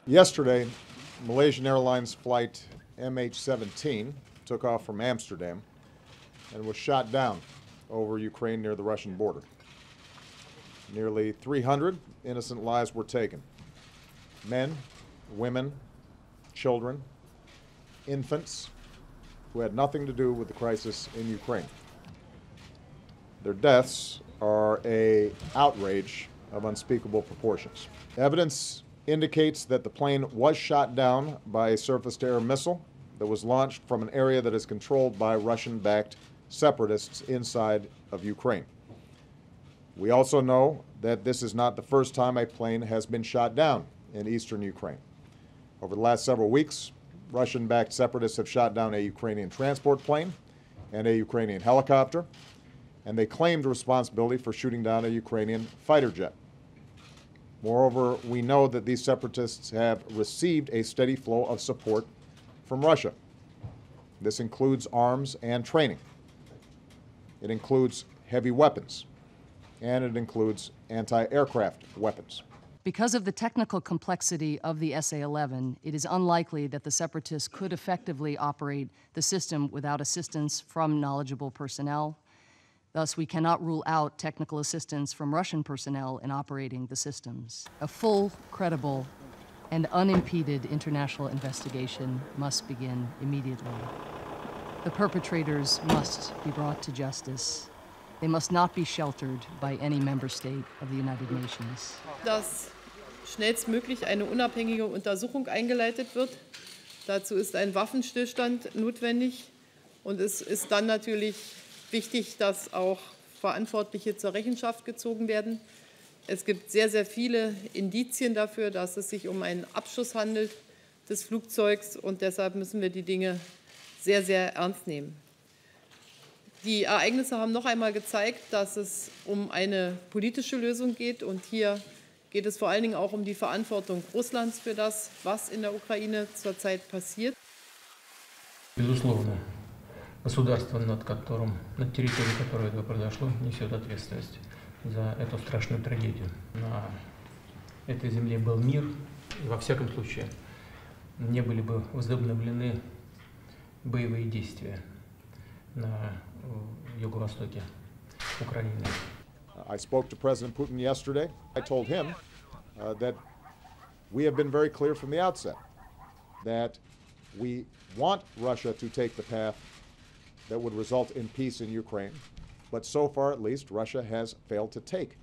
Yesterday, Malaysian Airlines flight MH17 took off from Amsterdam and was shot down over Ukraine near the Russian border. Nearly 300 innocent lives were taken. Men, women, children, infants who had nothing to do with the crisis in Ukraine. Their deaths are an outrage of unspeakable proportions. Evidence indicates that the plane was shot down by a surface-to-air missile that was launched from an area that is controlled by Russian-backed separatists inside of Ukraine. We also know that this is not the first time a plane has been shot down in eastern Ukraine. Over the last several weeks, Russian-backed separatists have shot down a Ukrainian transport plane and a Ukrainian helicopter, and they claimed responsibility for shooting down a Ukrainian fighter jet. Moreover, we know that these separatists have received a steady flow of support from Russia. This includes arms and training. It includes heavy weapons, and it includes anti-aircraft weapons. Because of the technical complexity of the SA-11, it is unlikely that the separatists could effectively operate the system without assistance from knowledgeable personnel. Thus, we cannot rule out technical assistance from Russian personnel in operating the systems. A full, credible, and unimpeded international investigation must begin immediately. The perpetrators must be brought to justice. They must not be sheltered by any member state of the United Nations. Dass schnellstmöglich eine unabhängige Untersuchung eingeleitet wird. Dazu ist ein Waffenstillstand notwendig. Und es ist dann natürlich wichtig, dass auch Verantwortliche zur Rechenschaft gezogen werden. Es gibt sehr, sehr viele Indizien dafür, dass es sich um einen Abschuss handelt des Flugzeugs. Und deshalb müssen wir die Dinge sehr, sehr ernst nehmen. Die Ereignisse haben noch einmal gezeigt, dass es um eine politische Lösung geht. Und hier geht es vor allen Dingen auch um die Verantwortung Russlands für das, was in der Ukraine zurzeit passiert. Безусловно, государство, над территорией которой это произошло, несет ответственность за эту страшную трагедию. На этой земле был мир, и во всяком случае не были бы возобновлены боевые действия на юго-востоке Украины. I spoke to President Putin yesterday. I told him that we have been very clear from the outset that we want Russia to take the path that would result in peace in Ukraine, but so far at least Russia has failed to take.